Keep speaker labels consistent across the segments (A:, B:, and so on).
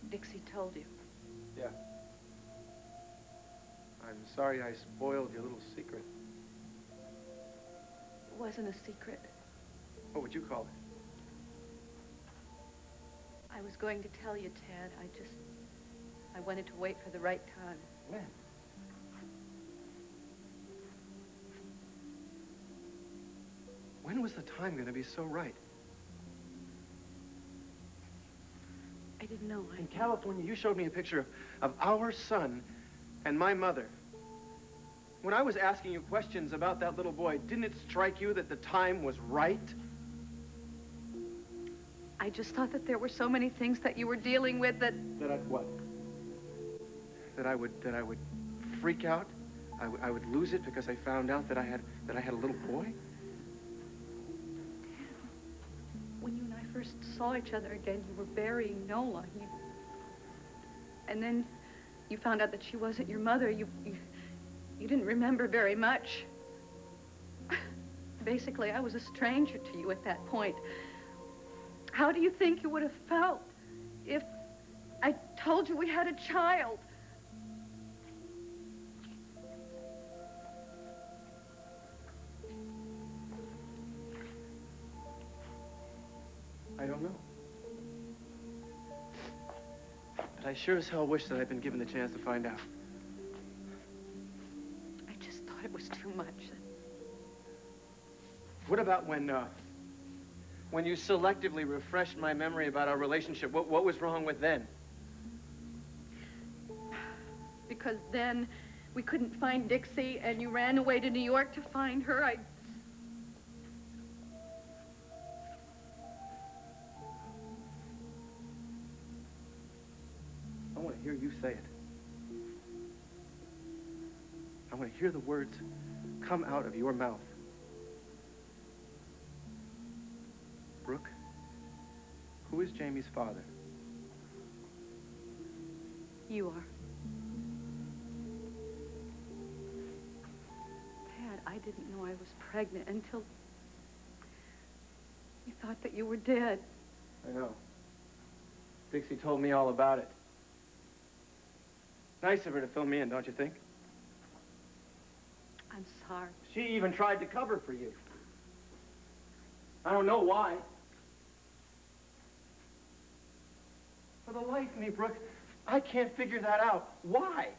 A: Dixie told you.
B: Yeah. I'm sorry I spoiled your little secret.
A: It wasn't a secret.
B: What would you call it?
A: I was going to tell you, Ted. I wanted to wait for the right time.
B: When? When was the time going to be so right?
A: I didn't know.
B: In California, you showed me a picture of our son and my mother. When I was asking you questions about that little boy, didn't it strike you that the time was right?
A: I just thought that there were so many things that you were dealing with that...
B: That I'd what? That I would freak out? I would lose it because I found out that I had a little boy?
A: When you and I first saw each other again, you were burying Nola. And then you found out that she wasn't your mother. You didn't remember very much. Basically, I was a stranger to you at that point. How do you think you would have felt if I told you we had a child?
B: I don't know. But I sure as hell wish that I'd been given the chance to find out.
A: I just thought it was too much.
B: What about when you selectively refreshed my memory about our relationship? What was wrong with then?
A: Because then we couldn't find Dixie, and you ran away to New York to find her. I
B: want to hear you say it. I want to hear the words come out of your mouth. Brooke, who is Jamie's father?
A: You are. Dad, I didn't know I was pregnant until you thought that you were dead.
B: I know. Dixie told me all about it. Nice of her to fill me in, don't you think?
A: I'm sorry.
B: She even tried to cover for you. I don't know why. For the life of me, Brooke, I can't figure that out. Why?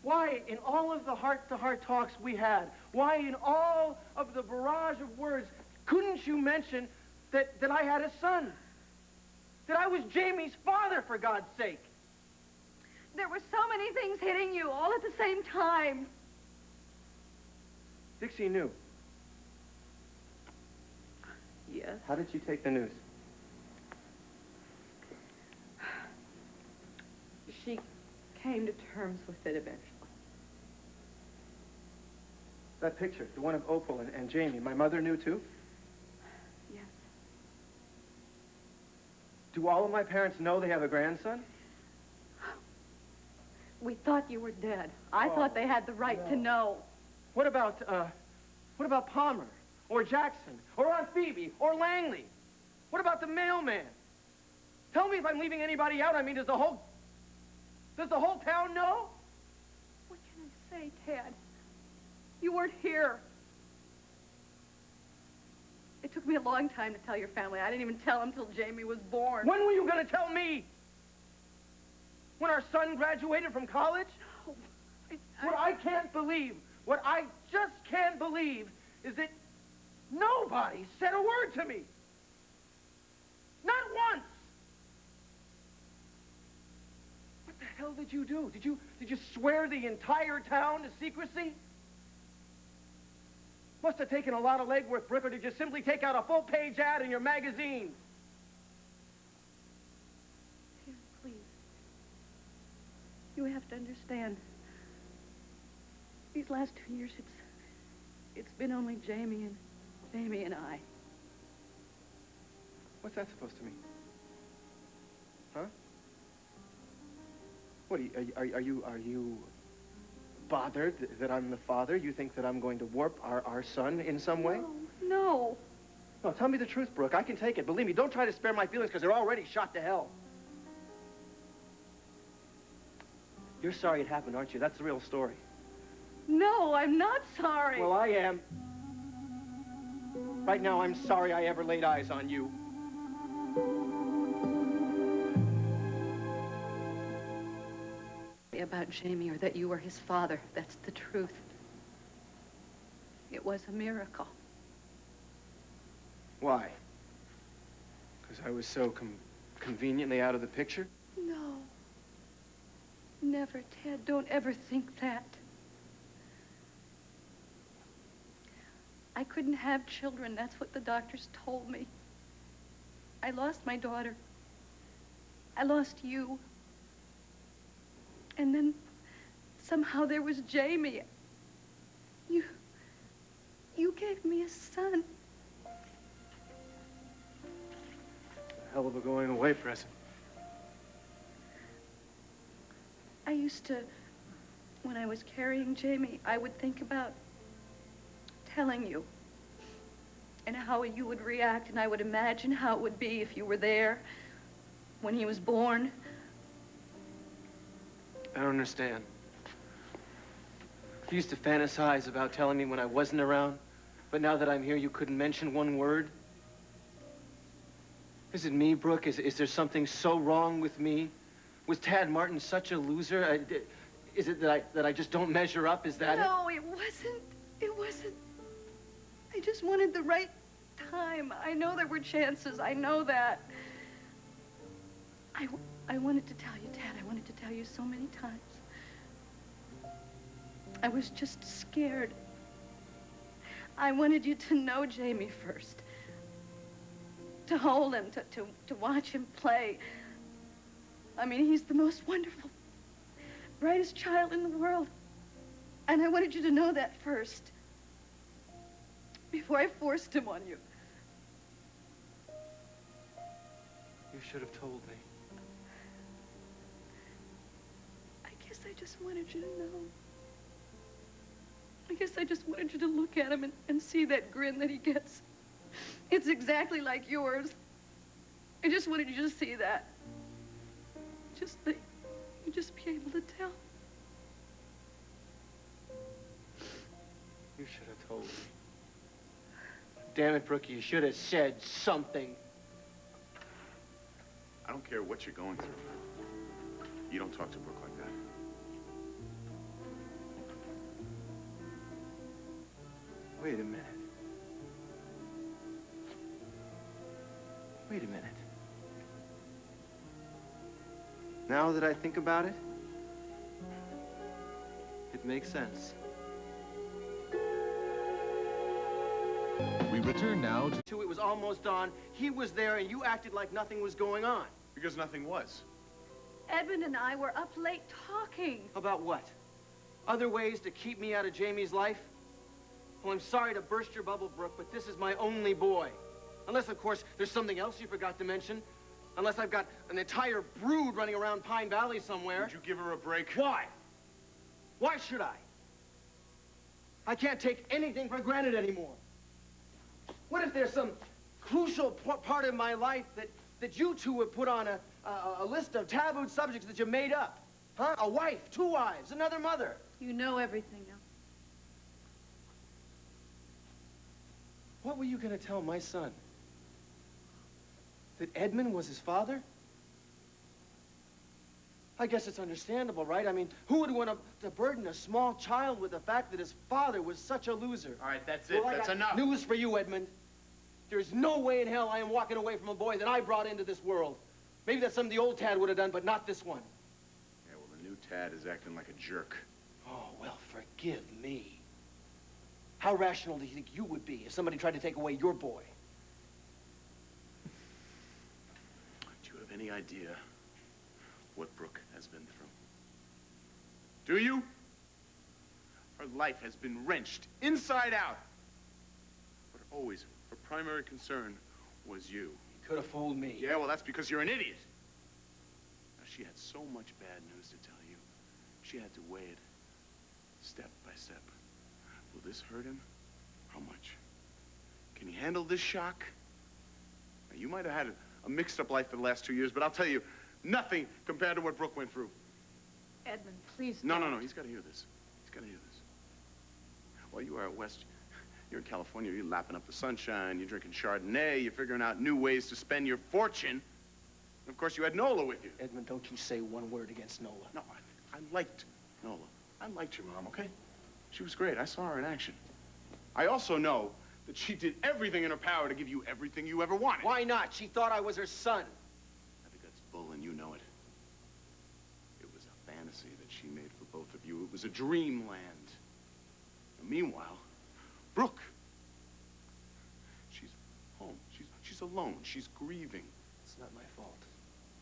B: Why, in all of the heart-to-heart talks we had, why in all of the barrage of words, couldn't you mention that I had a son? That I was Jamie's father, for God's sake?
A: There were so many things hitting you all at the same time.
B: Dixie knew.
A: Yes.
B: How did she take the news?
A: She came to terms with it eventually.
B: That picture, the one of Opal and Jamie, my mother knew too?
A: Yes.
B: Do all of my parents know they have a grandson?
A: We thought you were dead. I thought they had the right to know.
B: What about Palmer, or Jackson, or Aunt Phoebe, or Langley? What about the mailman? Tell me if I'm leaving anybody out. I mean, does the whole town know?
A: What can I say, Ted? You weren't here. It took me a long time to tell your family. I didn't even tell them till Jamie was born.
B: When were you going to tell me? When our son graduated from college?
A: No.
B: What I can't believe, what I just can't believe is that nobody said a word to me. Not once. What the hell did you do? Did you swear the entire town to secrecy? Must have taken a lot of legwork, Brooke, or did you simply take out a full-page ad in your magazine?
A: Please. You have to understand. These last 2 years, it's been only Jamie and I.
B: What's that supposed to mean? Huh? What, are you bothered that I'm the father? You think that I'm going to warp our son in some way?
A: No.
B: No, tell me the truth, Brooke. I can take it. Believe me, don't try to spare my feelings because they're already shot to hell. You're sorry it happened, aren't you? That's the real story.
A: No, I'm not sorry.
B: Well, I am. Right now, I'm sorry I ever laid eyes on you.
A: About Jamie, or that you were his father. That's the truth. It was a miracle.
B: Why? Because I was so conveniently out of the picture?
A: No. Never, Ted. Don't ever think that. I couldn't have children. That's what the doctors told me. I lost my daughter. I lost you. And then somehow there was Jamie. You gave me a son.
B: A hell of a going away present.
A: I used to, when I was carrying Jamie, I would think about telling you and how you would react, and I would imagine how it would be if you were there when he was born.
B: I don't understand. You used to fantasize about telling me when I wasn't around, but now that I'm here, you couldn't mention one word? Is it me, Brooke? Is there something so wrong with me? Was Tad Martin such a loser? Is it that I just don't measure up? Is that it?
A: No, it wasn't. It wasn't. I just wanted the right time. I know there were chances. I know that. I wanted to tell you, Tad. I wanted to tell you so many times. I was just scared. I wanted you to know Jamie first. To hold him, to watch him play. I mean, he's the most wonderful, brightest child in the world. And I wanted you to know that first, before I forced him on you.
B: You should have told me.
A: I guess I just wanted you to know. I guess I just wanted you to look at him and see that grin that he gets. It's exactly like yours. I just wanted you to see that. Just that you just be able to tell.
B: You should have told me. Damn it, Brookie, you should have said something.
C: I don't care what you're going through. You don't talk to Brooke like that.
B: Wait a minute. Wait a minute. Now that I think about it, it makes sense.
D: We return now to...
B: It was almost on. He was there, and you acted like nothing was going on.
C: Because nothing was.
A: Edmund and I were up late talking.
B: About what? Other ways to keep me out of Jamie's life? Well, I'm sorry to burst your bubble, Brooke, but this is my only boy. Unless, of course, there's something else you forgot to mention. Unless I've got an entire brood running around Pine Valley somewhere.
C: Would you give her a break?
B: Why? Why should I? I can't take anything for granted anymore. What if there's some crucial part of my life that you two would put on a list of taboo subjects that you made up? Huh? A wife, 2 wives, another mother.
A: You know everything now.
B: What were you going to tell my son? That Edmund was his father? I guess it's understandable, right? I mean, who would want to burden a small child with the fact that his father was such a loser?
C: All right, that's it.
B: Well,
C: That's enough.
B: News for you, Edmund. There's no way in hell I am walking away from a boy that I brought into this world. Maybe that's something the old Tad would have done, but not this one.
C: Yeah, well, the new Tad is acting like a jerk.
B: Oh, well, forgive me. How rational do you think you would be if somebody tried to take away your boy?
C: Do you have any idea what Brooke has been through? Do you? Her life has been wrenched inside out. But always, her primary concern was you.
B: You could have fooled me.
C: Yeah, well, that's because you're an idiot. Now, she had so much bad news to tell you. She had to weigh it step by step. Will this hurt him? How much? Can he handle this shock? Now, you might have had a mixed-up life for the last 2 years, but I'll tell you, nothing compared to what Brooke went through.
A: Edmund, please
C: No,
A: don't.
C: no, no. He's got to hear this. He's got to hear this. While you are out west, you're in California, you're lapping up the sunshine, you're drinking Chardonnay, you're figuring out new ways to spend your fortune. And of course, you had Nola with you.
B: Edmund, don't you say one word against Nola.
C: No, I liked Nola. I liked your mom, okay? She was great. I saw her in action. I also know that she did everything in her power to give you everything you ever wanted.
B: Why not? She thought I was her son.
C: I think that's bull, and you know it. It was a fantasy that she made for both of you. It was a dreamland. And meanwhile, Brooke, she's home. She's alone. She's grieving.
B: It's not my fault.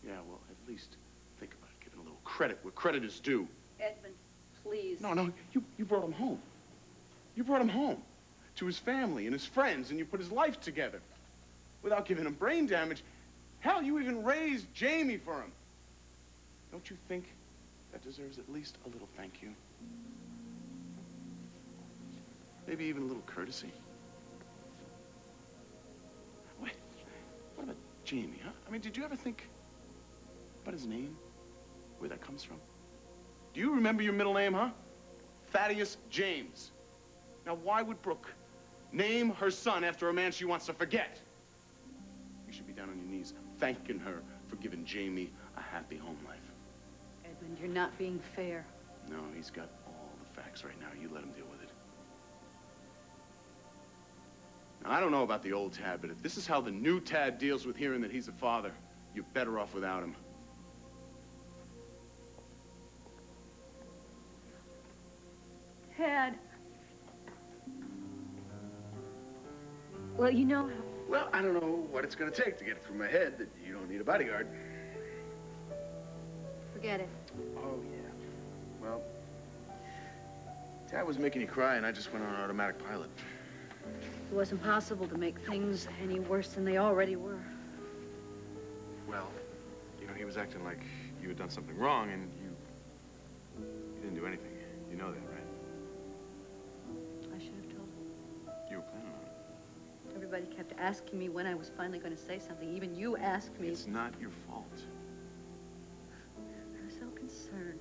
C: Yeah, well, at least think about it. Giving a little credit where credit is due.
A: Edmund, please.
C: No, no, you brought him home. You brought him home to his family and his friends, and you put his life together without giving him brain damage. Hell, you even raised Jamie for him. Don't you think that deserves at least a little thank you? Maybe even a little courtesy. Wait, what about Jamie, huh? I mean, did you ever think about his name? Where that comes from? Do you remember your middle name, huh? Thaddeus James. Now, why would Brooke name her son after a man she wants to forget? You should be down on your knees thanking her for giving Jamie a happy home life.
A: Edmund, you're not being fair.
C: No, he's got all the facts right now. You let him deal with it. Now, I don't know about the old Tad, but if this is how the new Tad deals with hearing that he's a father, you're better off without him.
A: Tad. Well, you know how...
C: Well, I don't know what it's going to take to get it through my head that you don't need a bodyguard.
A: Forget it.
C: Oh, yeah. Well, Tad was making you cry, and I just went on automatic pilot.
A: It wasn't possible to make things any worse than they already were.
C: Well, you know, he was acting like you had done something wrong, and you didn't do anything. You know that, right?
A: I should have told him.
C: You were planning on it.
A: Everybody kept asking me when I was finally going to say something. Even you asked me.
C: It's not your fault.
A: I was so concerned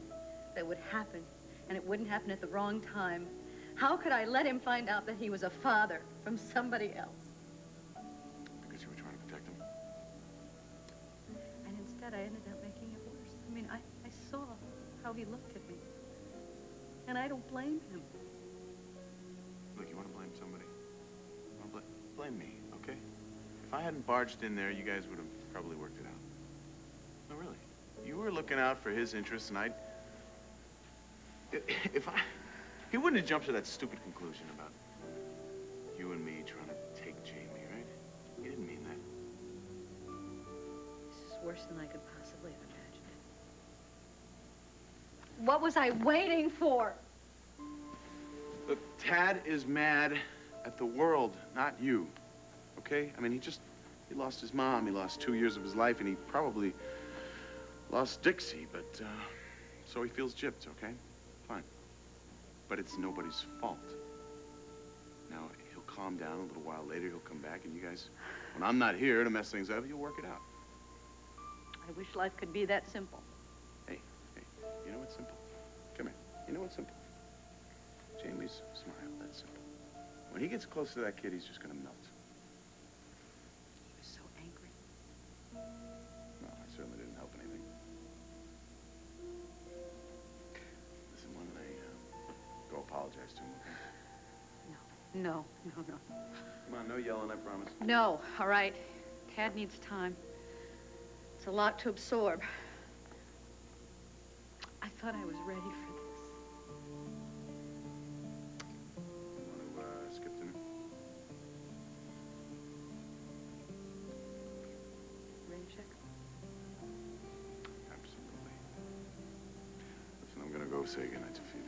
A: that it would happen, and it wouldn't happen at the wrong time. How could I let him find out that he was a father from somebody else?
C: Because you were trying to protect him.
A: And instead, I ended up making it worse. I mean, I saw how he looked at me. And I don't blame him.
C: Look, you want to blame somebody? You want to blame me, okay? If I hadn't barged in there, you guys would have probably worked it out. No, really. You were looking out for his interests, and he wouldn't have jumped to that stupid conclusion about you and me trying to take Jamie, right? He didn't mean that.
A: This is worse than I could possibly have imagined. What was I waiting for?
C: Look, Tad is mad at the world, not you, okay? I mean, he lost his mom, he lost 2 years of his life, and he probably lost Dixie, but, so he feels gypped, okay? Fine. But it's nobody's fault. Now, he'll calm down a little while later, he'll come back, and you guys, when I'm not here to mess things up, you'll work it out.
A: I wish life could be that simple.
C: Hey, you know what's simple? Come here. You know what's simple? Jamie's smile, that's simple. When he gets close to that kid, he's just gonna melt.
A: He was so angry.
C: No, I certainly didn't help anything. Listen, why don't I go apologize to him, okay?
A: No.
C: Come on, no yelling, I promise.
A: No, all right. Tad needs time. It's a lot to absorb. I thought I was ready for this.
C: You want to skip dinner?
A: Rain check?
C: Absolutely. Listen, I'm gonna go say goodnight to Fiona.